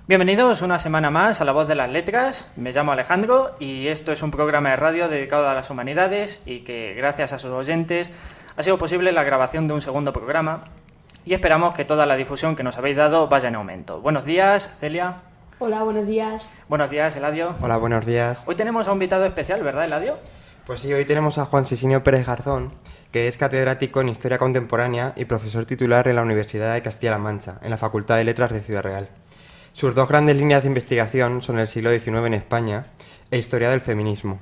Bienvenidos una semana más a La Voz de las Letras. Me llamo Alejandro y esto es un programa de radio dedicado a las humanidades y que, gracias a sus oyentes, ha sido posible la grabación de un segundo programa y esperamos que toda la difusión que nos habéis dado vaya en aumento. Buenos días, Celia. Hola, buenos días. Buenos días, Eladio. Hola, buenos días. Hoy tenemos a un invitado especial, ¿verdad, Eladio? Pues sí, hoy tenemos a Juan Sisinio Pérez Garzón, que es catedrático en Historia Contemporánea y profesor titular en la Universidad de Castilla-La Mancha, en la Facultad de Letras de Ciudad Real. Sus dos grandes líneas de investigación son el siglo XIX en España e historia del feminismo.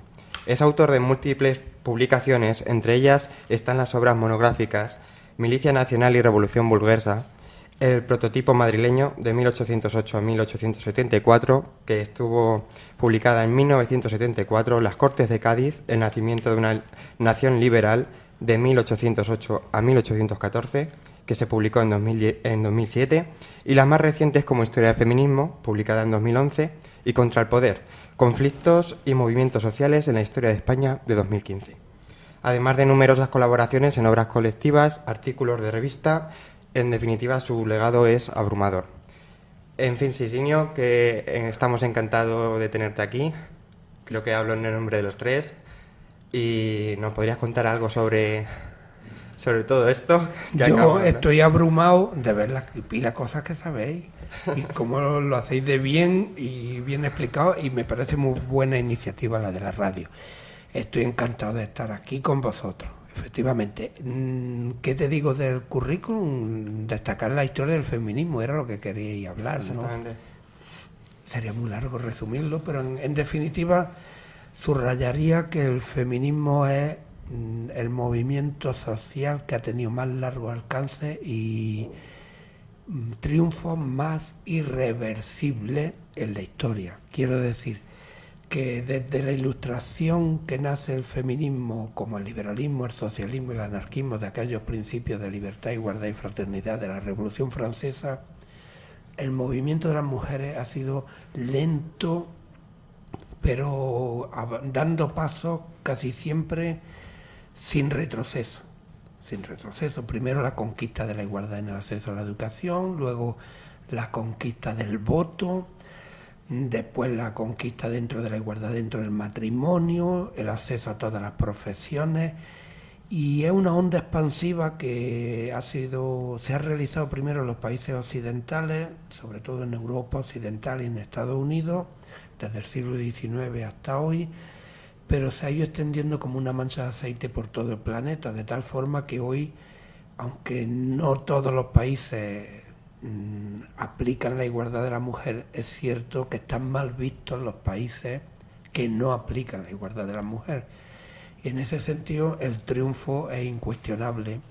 Es autor de múltiples publicaciones, entre ellas están las obras monográficas Milicia Nacional y Revolución Burguesa, El prototipo madrileño de 1808 a 1874, que estuvo publicada en 1974, Las Cortes de Cádiz, El nacimiento de una nación liberal de 1808 a 1814, que se publicó en 2007, y las más recientes como Historia del feminismo, publicada en 2011, y Contra el poder, conflictos y movimientos sociales en la historia de España, de 2015. Además de numerosas colaboraciones en obras colectivas, artículos de revista. En definitiva, su legado es abrumador. En fin, Sisinio, que estamos encantados de tenerte aquí. Creo que hablo en el nombre de los tres. ¿Y nos podrías contar algo sobre todo esto? Yo estoy abrumado de ver las pilas cosas que sabéis y cómo lo hacéis de bien y bien explicado, y me parece muy buena iniciativa la de la radio. Estoy encantado de estar aquí con vosotros. Efectivamente, ¿qué te digo del currículum? Destacar la historia del feminismo, era lo que queríais hablar, ¿no? Exactamente. Sería muy largo resumirlo, pero en definitiva subrayaría que el feminismo es el movimiento social que ha tenido más largo alcance y triunfos más irreversibles en la historia. Quiero decir que desde la Ilustración que nace el feminismo, como el liberalismo, el socialismo y el anarquismo, de aquellos principios de libertad, igualdad y fraternidad de la Revolución Francesa, el movimiento de las mujeres ha sido lento, pero dando pasos casi siempre sin retroceso. Sin retroceso. Primero la conquista de la igualdad en el acceso a la educación, luego la conquista del voto, después la conquista dentro de la igualdad dentro del matrimonio, el acceso a todas las profesiones, y es una onda expansiva que se ha realizado primero en los países occidentales, sobre todo en Europa occidental y en Estados Unidos, desde el siglo XIX hasta hoy, pero se ha ido extendiendo como una mancha de aceite por todo el planeta, de tal forma que hoy, aunque no todos los países aplican la igualdad de la mujer, es cierto que están mal vistos los países que no aplican la igualdad de la mujer. Y en ese sentido el triunfo es incuestionable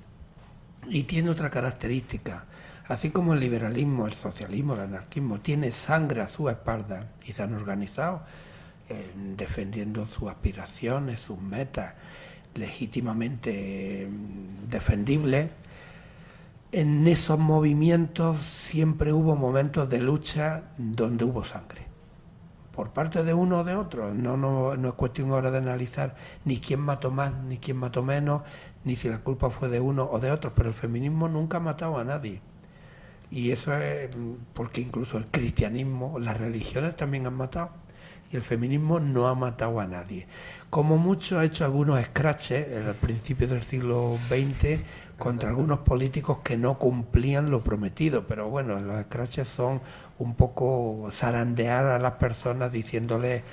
y tiene otra característica. Así como el liberalismo, el socialismo, el anarquismo tiene sangre a su espalda y se han organizado defendiendo sus aspiraciones, sus metas legítimamente defendibles, en esos movimientos siempre hubo momentos de lucha donde hubo sangre, por parte de uno o de otro. No es cuestión ahora de analizar ni quién mató más, ni quién mató menos, ni si la culpa fue de uno o de otro, pero el feminismo nunca ha matado a nadie. Y eso es porque incluso el cristianismo, las religiones también han matado, y el feminismo no ha matado a nadie. Como mucho ha hecho algunos escraches al principio del siglo XX contra algunos políticos que no cumplían lo prometido, pero bueno, los escraches son un poco zarandear a las personas diciéndoles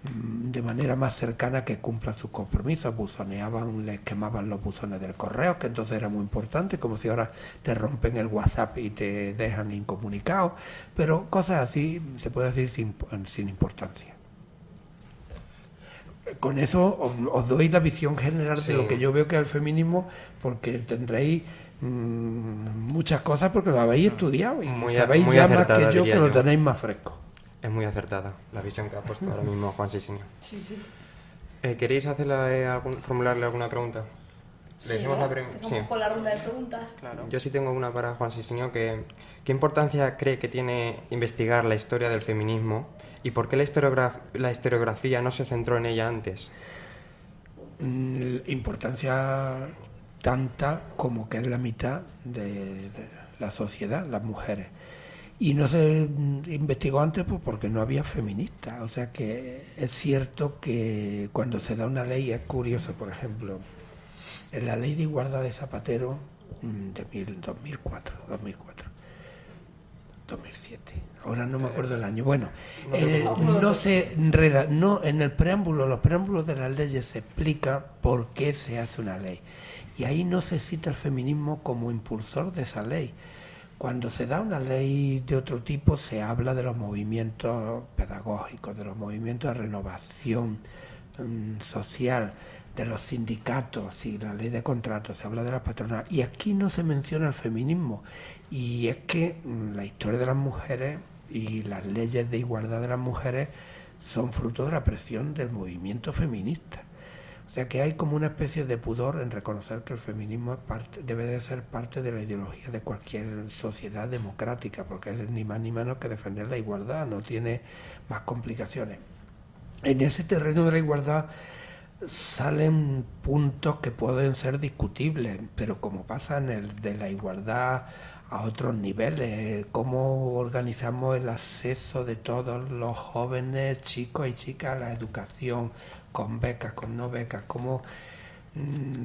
de manera más cercana que cumplan sus compromisos. Buzoneaban, les quemaban los buzones del correo, que entonces era muy importante, como si ahora te rompen el WhatsApp y te dejan incomunicado, pero cosas así se puede decir sin importancia. Con eso os doy la visión general de lo que yo veo que es el feminismo, porque tendréis muchas cosas porque lo habéis estudiado y sabéis ya más que yo, que lo tenéis más fresco. Es muy acertada la visión que ha puesto ahora mismo Juan Sisinio. Sí. ¿Queréis formularle alguna pregunta? Sí, ¿no? Empezamos con la ronda de preguntas. Claro. Yo sí tengo una para Juan Sisinio. ¿Qué importancia cree que tiene investigar la historia del feminismo y por qué la historiografía no se centró en ella antes? Importancia tanta como que es la mitad de la sociedad, las mujeres. Y no se investigó antes pues porque no había feministas. O sea que es cierto que cuando se da una ley, es curioso, por ejemplo, en la Ley de Igualdad de Zapatero de 2004, 2007, ahora no me acuerdo el año. Bueno, no en el preámbulo, los preámbulos de las leyes se explica por qué se hace una ley. Y ahí no se cita el feminismo como impulsor de esa ley. Cuando se da una ley de otro tipo se habla de los movimientos pedagógicos, de los movimientos de renovación social, de los sindicatos y la ley de contratos, se habla de la patronal. Y aquí no se menciona el feminismo. Y es que la historia de las mujeres y las leyes de igualdad de las mujeres son fruto de la presión del movimiento feminista. O sea que hay como una especie de pudor en reconocer que el feminismo debe de ser parte de la ideología de cualquier sociedad democrática, porque es ni más ni menos que defender la igualdad, no tiene más complicaciones. En ese terreno de la igualdad salen puntos que pueden ser discutibles, pero como pasa en el de la igualdad a otros niveles, cómo organizamos el acceso de todos los jóvenes, chicos y chicas a la educación, con becas, con no becas, cómo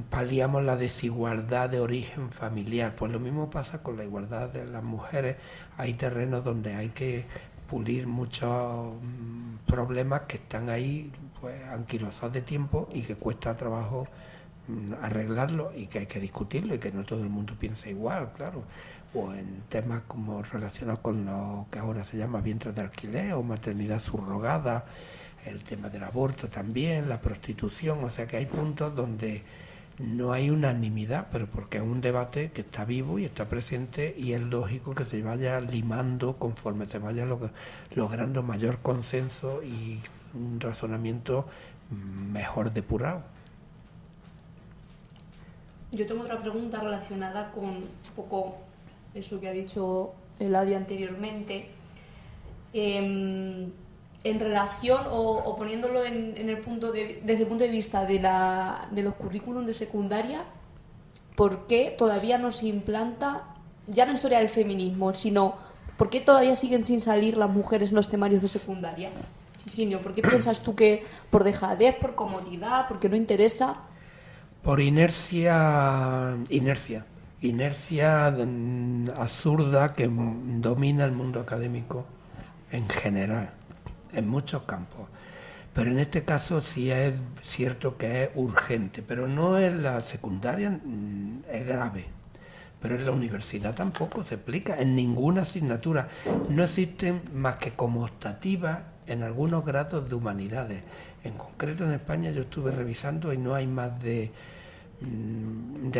paliamos la desigualdad de origen familiar. Pues lo mismo pasa con la igualdad de las mujeres. Hay terrenos donde hay que pulir muchos problemas que están ahí pues anquilosados de tiempo y que cuesta trabajo arreglarlo y que hay que discutirlo y que no todo el mundo piensa igual, claro. O en temas como relacionados con lo que ahora se llama vientres de alquiler o maternidad subrogada, el tema del aborto también, la prostitución. O sea que hay puntos donde no hay unanimidad, pero porque es un debate que está vivo y está presente y es lógico que se vaya limando conforme se vaya logrando mayor consenso y un razonamiento mejor depurado. Yo tengo otra pregunta relacionada con un poco eso que ha dicho Eladia anteriormente. En relación o poniéndolo desde el punto de vista de los currículums de secundaria, ¿por qué todavía no se implanta ya no historia del feminismo, sino por qué todavía siguen sin salir las mujeres en los temarios de secundaria? Sisinio, ¿por qué piensas tú que por dejadez, por comodidad, porque no interesa? Por inercia absurda que domina el mundo académico en general, en muchos campos. Pero en este caso sí es cierto que es urgente, pero no en la secundaria, es grave. Pero en la universidad tampoco se explica, en ninguna asignatura. No existen más que como optativas en algunos grados de humanidades. En concreto en España yo estuve revisando y no hay más de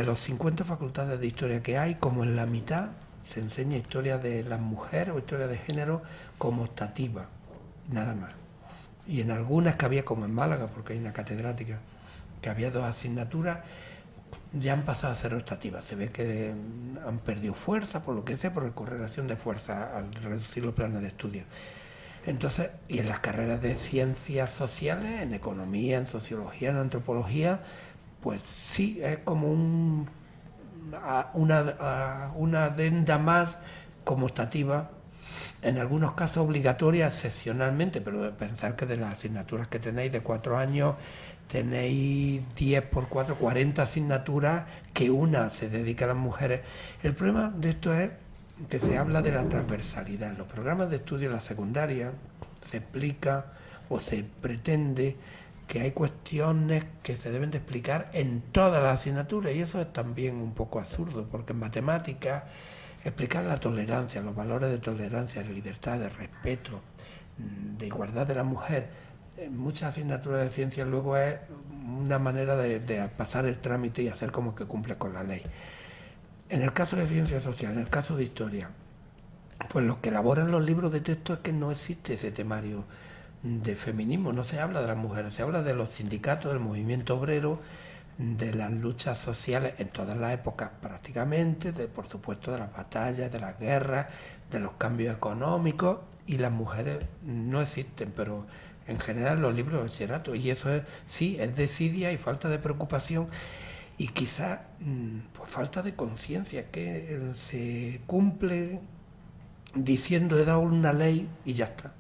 los 50 facultades de historia que hay, como en la mitad se enseña historia de las mujeres o historia de género como optativa, nada más. Y en algunas que había, como en Málaga, porque hay una catedrática, que había 2 asignaturas, ya han pasado a ser optativas. Se ve que han perdido fuerza, por lo que sea, por correlación de fuerza al reducir los planes de estudio. Entonces, y en las carreras de ciencias sociales, en economía, en sociología, en antropología, pues sí, es como una adenda más como optativa, en algunos casos obligatoria excepcionalmente, pero pensar que de las asignaturas que tenéis de 4 años, tenéis 10 por 4, 40 asignaturas, que una se dedica a las mujeres. El problema de esto es que se habla de la transversalidad. En los programas de estudio en la secundaria se explica o se pretende que hay cuestiones que se deben de explicar en todas las asignaturas, y eso es también un poco absurdo, porque en matemáticas explicar la tolerancia, los valores de tolerancia, de libertad, de respeto, de igualdad de la mujer, en muchas asignaturas de ciencia luego es una manera de pasar el trámite y hacer como que cumple con la ley. En el caso de ciencia social, en el caso de historia, pues lo que elaboran los libros de texto es que no existe ese temario de feminismo, no se habla de las mujeres, se habla de los sindicatos, del movimiento obrero, de las luchas sociales en todas las épocas prácticamente, por supuesto de las batallas, de las guerras, de los cambios económicos, y las mujeres no existen, pero en general los libros de bachillerato, y eso es, sí, es desidia y falta de preocupación y quizás pues falta de conciencia, que se cumple diciendo he dado una ley y ya está.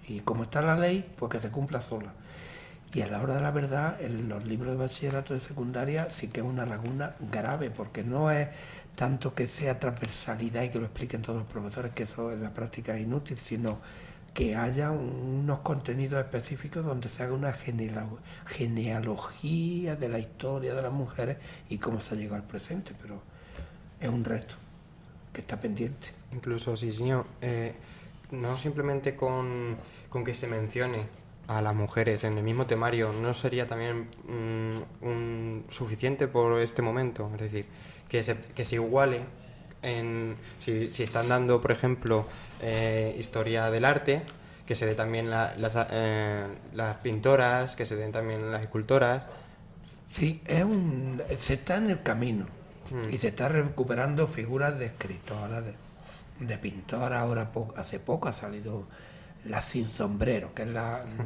Y como está la ley, pues que se cumpla sola. Y a la hora de la verdad, en los libros de bachillerato de secundaria sí que es una laguna grave, porque no es tanto que sea transversalidad y que lo expliquen todos los profesores, que eso en la práctica es inútil, sino que haya unos contenidos específicos donde se haga una genealogía de la historia de las mujeres y cómo se ha llegado al presente, pero es un reto que está pendiente. Incluso, sí, señor, no simplemente con que se mencione a las mujeres en el mismo temario, ¿no sería también suficiente por este momento? Es decir, que se iguale, si están dando, por ejemplo, historia del arte, que se dé también las pintoras, que se den también las escultoras. Sí, se está en el camino y se está recuperando figuras de escritoras, de pintoras. Ahora hace poco ha salido la Sin Sombrero, que es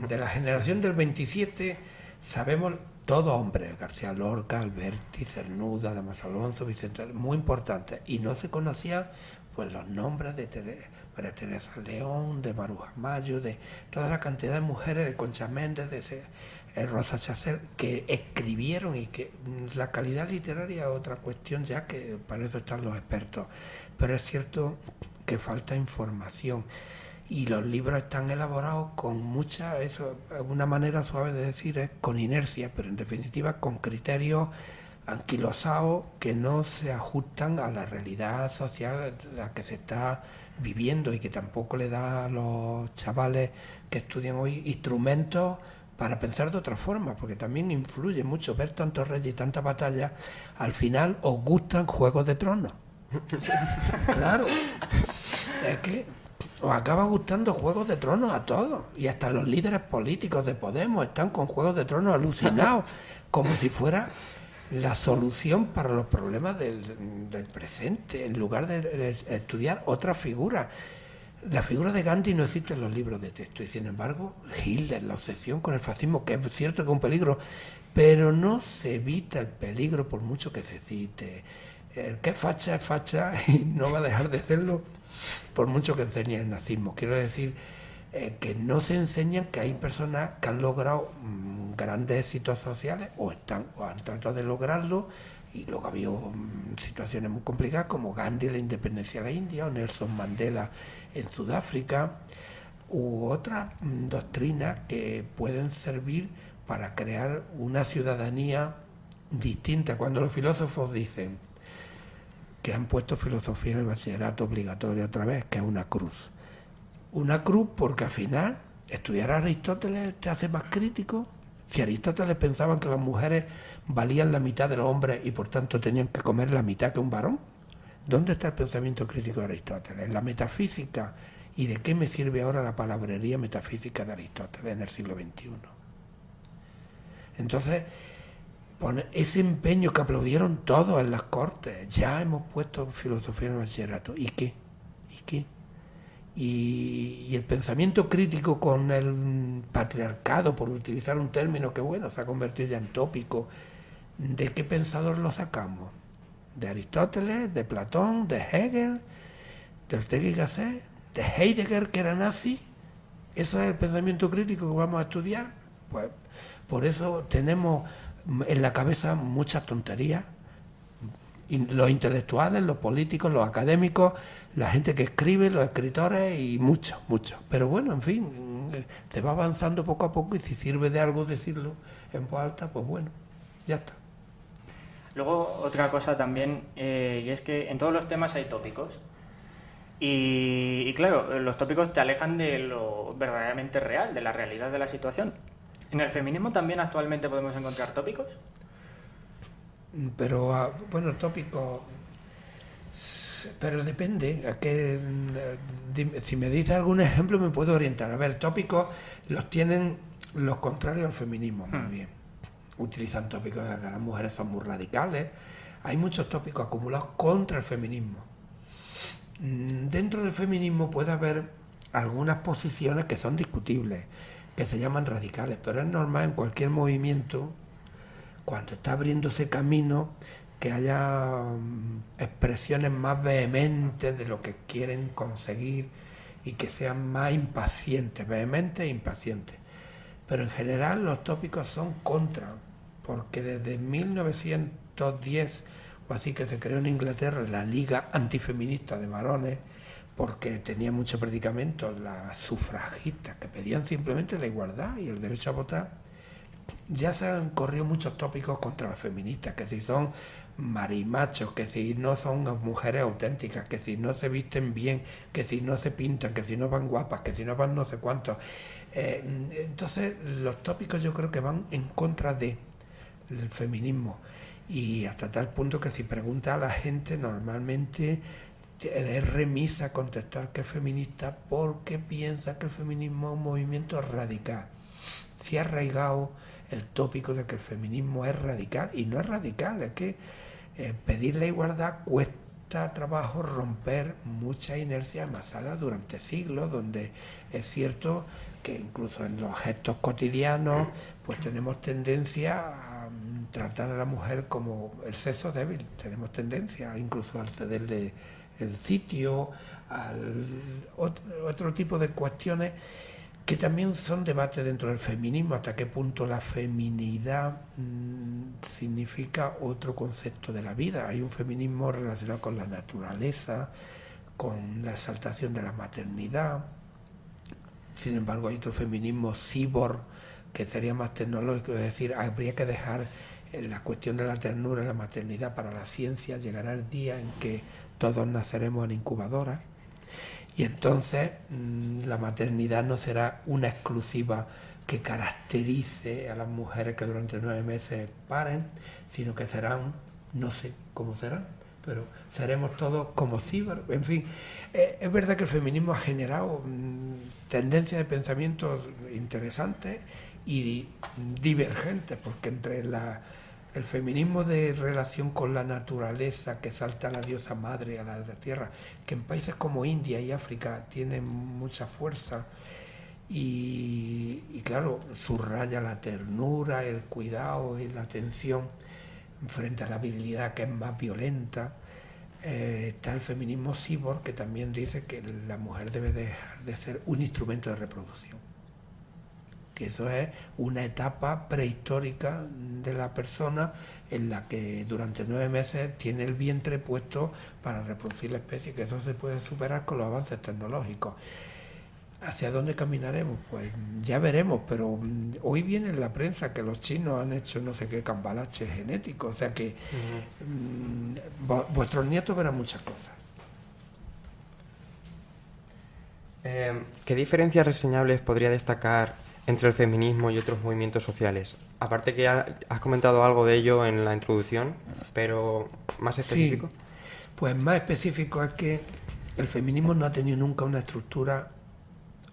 de la generación del 27, sabemos todos hombres, García Lorca, Alberti, Cernuda, Damaso Alonso, Vicente, muy importantes, y no se conocían pues los nombres de María Teresa León, de Maruja Mayo, de toda la cantidad de mujeres, de Concha Méndez, de Rosa Chacel, que escribieron, y que la calidad literaria es otra cuestión ya, que para eso están los expertos, pero es cierto que falta información. Y los libros están elaborados con mucha, eso, una manera suave de decir es con inercia, pero en definitiva con criterios anquilosados que no se ajustan a la realidad social en la que se está viviendo, y que tampoco le da a los chavales que estudian hoy instrumentos para pensar de otra forma, porque también influye mucho ver tantos reyes y tantas batallas. Al final os gustan Juegos de Tronos. Claro, es que os acaba gustando Juegos de Tronos a todos, y hasta los líderes políticos de Podemos están con Juegos de Tronos alucinados, como si fuera la solución para los problemas del presente, en lugar de estudiar otra figura. La figura de Gandhi no existe en los libros de texto, y sin embargo Hitler, la obsesión con el fascismo, que es cierto que es un peligro, pero no se evita el peligro por mucho que se cite. El que es facha y no va a dejar de serlo por mucho que enseñe el nazismo. Quiero decir que no se enseñan que hay personas que han logrado grandes éxitos sociales o han tratado de lograrlo, y luego ha habido situaciones muy complicadas, como Gandhi, la independencia de la India, o Nelson Mandela en Sudáfrica, u otras doctrinas que pueden servir para crear una ciudadanía distinta. Cuando los filósofos dicen que han puesto filosofía en el bachillerato obligatorio otra vez, que es una cruz. Una cruz porque al final estudiar a Aristóteles te hace más crítico. Si Aristóteles pensaban que las mujeres valían la mitad de los hombres y por tanto tenían que comer la mitad que un varón, ¿dónde está el pensamiento crítico de Aristóteles? En la metafísica. ¿Y de qué me sirve ahora la palabrería metafísica de Aristóteles en el siglo XXI? Entonces, ese empeño que aplaudieron todos en las cortes, ya hemos puesto filosofía en el bachillerato, ¿y qué? ¿Y qué? Y el pensamiento crítico con el patriarcado, por utilizar un término que bueno, se ha convertido ya en tópico, ¿de qué pensador lo sacamos? ¿De Aristóteles, de Platón, de Hegel, de Ortega y Gasset, de Heidegger, que era nazi? ¿Eso es el pensamiento crítico que vamos a estudiar? Pues por eso tenemos en la cabeza muchas tonterías. Y los intelectuales, los políticos, los académicos, la gente que escribe, los escritores y mucho. Pero bueno, en fin, se va avanzando poco a poco, y si sirve de algo decirlo en voz alta, pues bueno, ya está. Luego, otra cosa también, y es que en todos los temas hay tópicos. Y claro, los tópicos te alejan de lo verdaderamente real, de la realidad de la situación. ¿En el feminismo también actualmente podemos encontrar tópicos? Pero, bueno, tópicos... Pero depende. Si me dice algún ejemplo me puedo orientar. A ver, tópicos los tienen los contrarios al feminismo, más bien. Utilizan tópicos de que las mujeres son muy radicales. Hay muchos tópicos acumulados contra el feminismo. Dentro del feminismo puede haber algunas posiciones que son discutibles, que se llaman radicales, pero es normal en cualquier movimiento, cuando está abriéndose camino, que haya expresiones más vehementes de lo que quieren conseguir y que sean más impacientes, vehementes e impacientes. Pero en general los tópicos son contra, porque desde 1910 o así que se creó en Inglaterra la Liga Antifeminista de Varones, porque tenía mucho predicamento las sufragistas que pedían simplemente la igualdad y el derecho a votar. Ya se han corrido muchos tópicos contra las feministas, que si son marimachos, que si no son mujeres auténticas, que si no se visten bien, que si no se pintan, que si no van guapas, que si no van no sé cuántos. Entonces los tópicos yo creo que van en contra del feminismo, y hasta tal punto que si pregunta a la gente normalmente es remisa contestar que es feminista porque piensa que el feminismo es un movimiento radical. Se ha arraigado el tópico de que el feminismo es radical, y no es radical, es que pedir la igualdad cuesta trabajo romper mucha inercia amasada durante siglos, donde es cierto que incluso en los gestos cotidianos pues tenemos tendencia a tratar a la mujer como el sexo débil, tenemos tendencia incluso al cederle el sitio, al otro tipo de cuestiones que también son debates dentro del feminismo, hasta qué punto la feminidad significa otro concepto de la vida. Hay un feminismo relacionado con la naturaleza, con la exaltación de la maternidad. Sin embargo, hay otro feminismo cyborg, que sería más tecnológico, es decir, habría que dejar la cuestión de la ternura y la maternidad para la ciencia. Llegará el día en que todos naceremos en incubadoras, y entonces la maternidad no será una exclusiva que caracterice a las mujeres que durante 9 meses paren, sino que serán, no sé cómo serán, pero seremos todos como ciber. En fin, es verdad que el feminismo ha generado tendencias de pensamiento interesantes y divergentes, porque entre el feminismo de relación con la naturaleza, que salta a la diosa madre, a la tierra, que en países como India y África tiene mucha fuerza, y claro, subraya la ternura, el cuidado y la atención frente a la virilidad, que es más violenta. Está el feminismo cyborg, que también dice que la mujer debe dejar de ser un instrumento de reproducción, que eso es una etapa prehistórica de la persona en la que durante 9 meses tiene el vientre puesto para reproducir la especie, que eso se puede superar con los avances tecnológicos. ¿Hacia dónde caminaremos? Pues ya veremos, pero hoy viene en la prensa que los chinos han hecho no sé qué cambalache genético, o sea que vuestros nietos verán muchas cosas. ¿Qué diferencias reseñables podría destacar entre el feminismo y otros movimientos sociales? Aparte que has comentado algo de ello en la introducción, pero más específico. Sí, pues más específico es que el feminismo no ha tenido nunca una estructura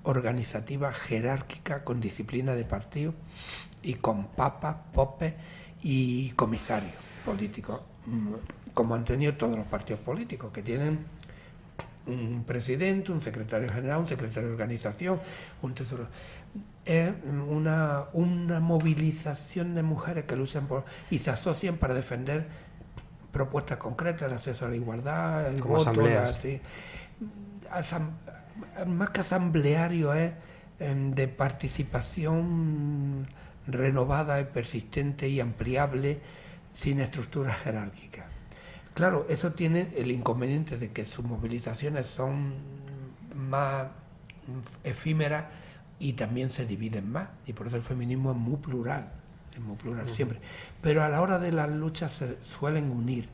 organizativa jerárquica con disciplina de partido y con papas, popes y comisarios políticos, como han tenido todos los partidos políticos, que tienen un presidente, un secretario general, un secretario de organización, un tesoro. Es una movilización de mujeres que luchan por y se asocian para defender propuestas concretas, el acceso a la igualdad, el como voto, asambleas. Más que asambleario es de participación renovada y persistente y ampliable, sin estructuras jerárquicas. Claro, eso tiene el inconveniente de que sus movilizaciones son más efímeras y también se dividen más, y por eso el feminismo es muy plural siempre. Pero a la hora de las luchas se suelen unir.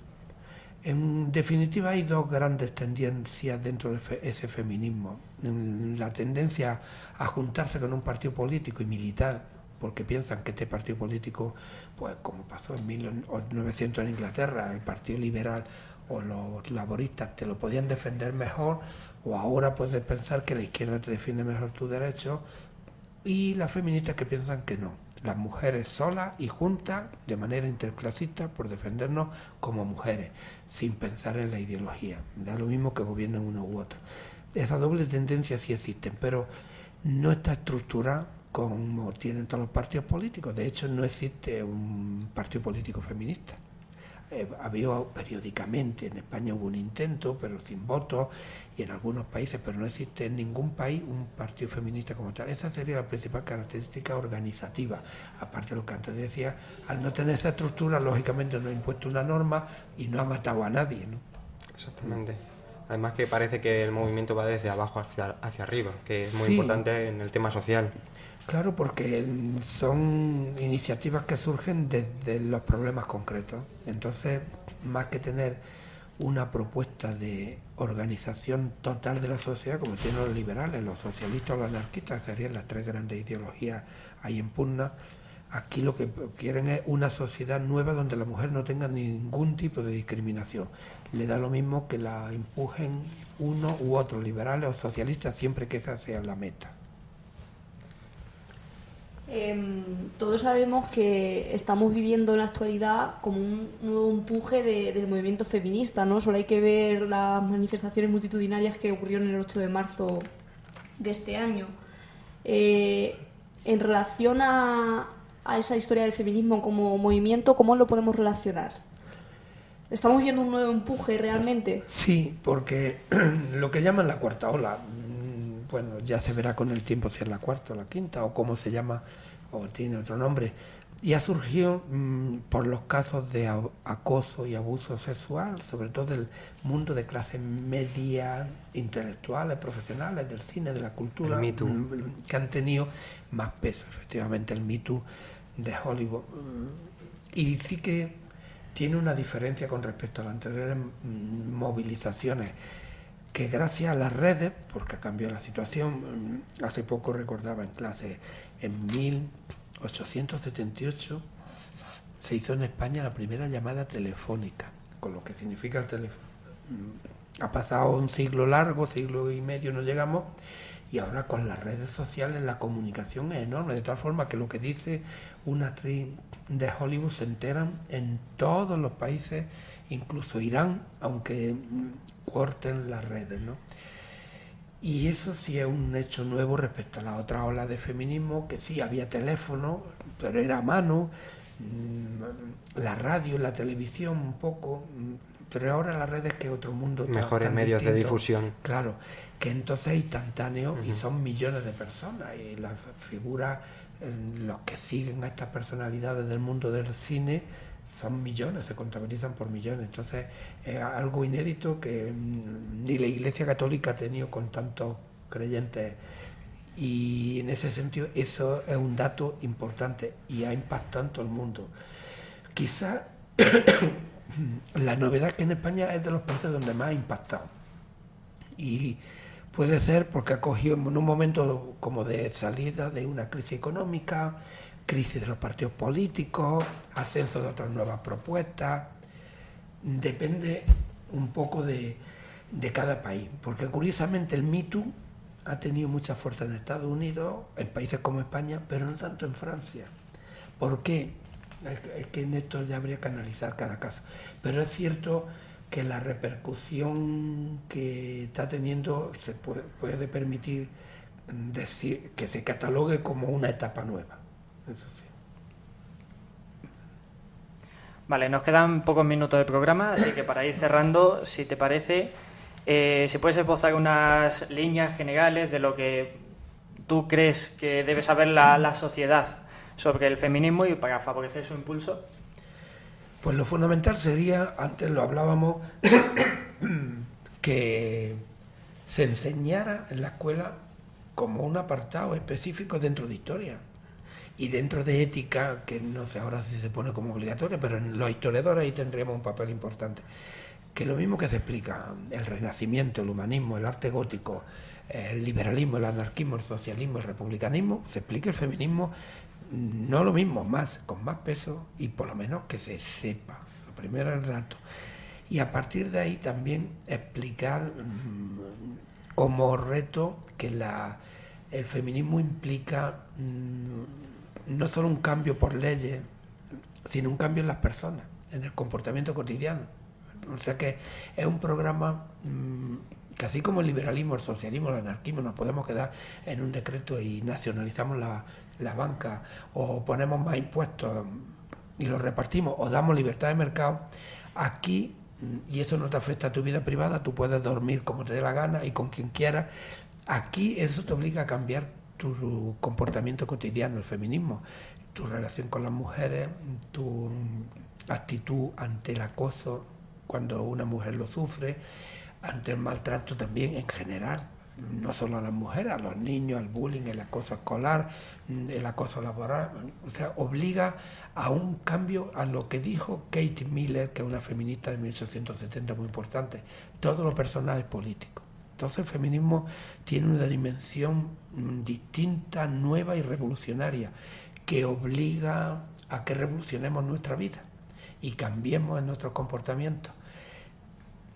En definitiva, hay dos grandes tendencias dentro de ese feminismo. La tendencia a juntarse con un partido político y militar, porque piensan que este partido político, pues como pasó en 1900 en Inglaterra, el Partido Liberal o los laboristas te lo podían defender mejor, o ahora puedes pensar que la izquierda te defiende mejor tus derechos, y las feministas que piensan que no. Las mujeres solas y juntas, de manera interclasista, por defendernos como mujeres, sin pensar en la ideología. Da lo mismo que gobiernen uno u otro. Esas dobles tendencias sí existen, pero no está estructurada como tienen todos los partidos políticos. De hecho, no existe un partido político feminista. había periódicamente, en España hubo un intento, pero sin votos, y en algunos países, pero no existe en ningún país un partido feminista como tal. Esa sería la principal característica organizativa. Aparte de lo que antes decía, al no tener esa estructura, lógicamente no ha impuesto una norma y no ha matado a nadie, ¿no? Exactamente. Además que parece que el movimiento va desde abajo hacia arriba, que es muy Sí. importante en el tema social. Claro, porque son iniciativas que surgen desde los problemas concretos. Entonces, más que tener una propuesta de organización total de la sociedad, como tienen los liberales, los socialistas o los anarquistas, que serían las tres grandes ideologías ahí en pugna, aquí lo que quieren es una sociedad nueva donde la mujer no tenga ningún tipo de discriminación. Le da lo mismo que la empujen uno u otro, liberales o socialistas, siempre que esa sea la meta. Todos sabemos que estamos viviendo en la actualidad como un nuevo empuje del movimiento feminista, ¿no? Solo hay que ver las manifestaciones multitudinarias que ocurrieron el 8 de marzo de este año. En relación a esa historia del feminismo como movimiento, ¿cómo lo podemos relacionar? ¿Estamos viendo un nuevo empuje realmente? Sí, porque lo que llaman la cuarta ola, bueno, ya se verá con el tiempo si es la cuarta o la quinta, o cómo se llama, o tiene otro nombre, y ha surgido por los casos de acoso y abuso sexual, sobre todo del mundo de clase media, intelectuales, profesionales, del cine, de la cultura, El Me Too. Que han tenido más peso, efectivamente, el Me Too de Hollywood. Y sí que tiene una diferencia con respecto a las anteriores movilizaciones, que gracias a las redes, porque ha cambiado la situación, hace poco recordaba en clase, en 1878 se hizo en España la primera llamada telefónica, con lo que significa el teléfono. Ha pasado un siglo largo, siglo y medio no llegamos, y ahora con las redes sociales la comunicación es enorme, de tal forma que lo que dice una actriz de Hollywood se enteran en todos los países, incluso Irán, aunque corten las redes, ¿no? Y eso sí es un hecho nuevo respecto a la otra ola de feminismo, que sí había teléfono, pero era a mano, la radio, la televisión un poco, pero ahora las redes, que es otro mundo Mejores medios de distinto. difusión. Claro, que entonces es instantáneo y son millones de personas, y las figuras, los que siguen a estas personalidades del mundo del cine, son millones, se contabilizan por millones. Entonces es algo inédito que ni la Iglesia Católica ha tenido con tantos creyentes, y en ese sentido eso es un dato importante y ha impactado en todo el mundo. Quizá la novedad que en España es de los países donde más ha impactado, y puede ser porque ha cogido en un momento como de salida de una crisis económica, crisis de los partidos políticos, ascenso de otras nuevas propuestas. Depende un poco de cada país, porque curiosamente el Me Too ha tenido mucha fuerza en Estados Unidos, en países como España, pero no tanto en Francia. ¿Por qué? Es que en esto ya habría que analizar cada caso. Pero es cierto que la repercusión que está teniendo se puede permitir decir que se catalogue como una etapa nueva. Eso sí. Vale, nos quedan pocos minutos de programa, así que para ir cerrando, si te parece, si puedes esbozar unas líneas generales de lo que tú crees que debe saber la sociedad sobre el feminismo y para favorecer su impulso. Pues lo fundamental sería, antes lo hablábamos, que se enseñara en la escuela como un apartado específico dentro de historia y dentro de ética, que no sé ahora si se pone como obligatoria, pero en los historiadores ahí tendríamos un papel importante. Que lo mismo que se explica el Renacimiento, el humanismo, el arte gótico, el liberalismo, el anarquismo, el socialismo, el republicanismo, se explica el feminismo, no lo mismo, más, con más peso, y por lo menos que se sepa. Lo primero es el dato. Y a partir de ahí también explicar como reto que el feminismo implica no solo un cambio por leyes, sino un cambio en las personas, en el comportamiento cotidiano. O sea que es un programa que, así como el liberalismo, el socialismo, el anarquismo, nos podemos quedar en un decreto y nacionalizamos la banca, o ponemos más impuestos y los repartimos, o damos libertad de mercado. Aquí, y eso no te afecta a tu vida privada, tú puedes dormir como te dé la gana y con quien quieras. Aquí eso te obliga a cambiar tu comportamiento cotidiano, el feminismo, tu relación con las mujeres, tu actitud ante el acoso cuando una mujer lo sufre, ante el maltrato también en general, no solo a las mujeres, a los niños, al bullying, el acoso escolar, el acoso laboral. O sea, obliga a un cambio, a lo que dijo Kate Miller, que es una feminista de 1870 muy importante: todo lo personal es político. Entonces el feminismo tiene una dimensión distinta, nueva y revolucionaria, que obliga a que revolucionemos nuestra vida y cambiemos en nuestros comportamientos.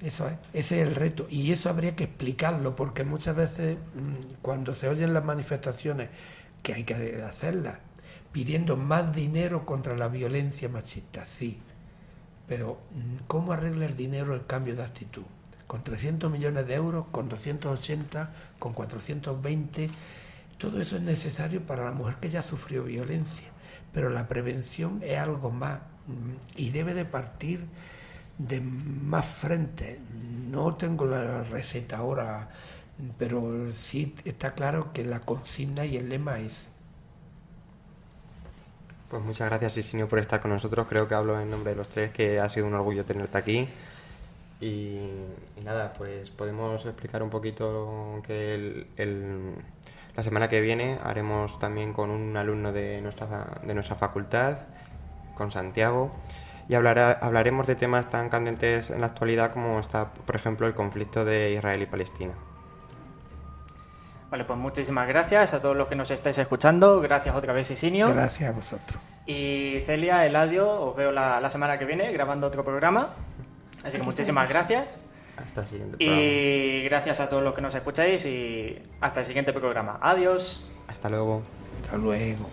Eso es, ese es el reto, y eso habría que explicarlo, porque muchas veces cuando se oyen las manifestaciones, que hay que hacerlas, pidiendo más dinero contra la violencia machista, sí, pero ¿cómo arregla el dinero el cambio de actitud? Con 300 millones de euros, con 280, con 420, todo eso es necesario para la mujer que ya sufrió violencia, pero la prevención es algo más, y debe de partir de más frente. No tengo la receta ahora, pero sí está claro que la consigna y el lema es. Pues muchas gracias, Isinio, por estar con nosotros. Creo que hablo en nombre de los tres, que ha sido un orgullo tenerte aquí. Y nada, pues podemos explicar un poquito que la semana que viene haremos también con un alumno de nuestra facultad, con Santiago, y hablaremos de temas tan candentes en la actualidad como está, por ejemplo, el conflicto de Israel y Palestina. Vale, pues muchísimas gracias a todos los que nos estáis escuchando. Gracias otra vez, Isinio. Gracias a vosotros. Y Celia, Eladio, os veo la semana que viene grabando otro programa. Así que muchísimas gracias. Hasta el siguiente programa. Y gracias a todos los que nos escucháis y hasta el siguiente programa. Adiós. Hasta luego. Hasta luego.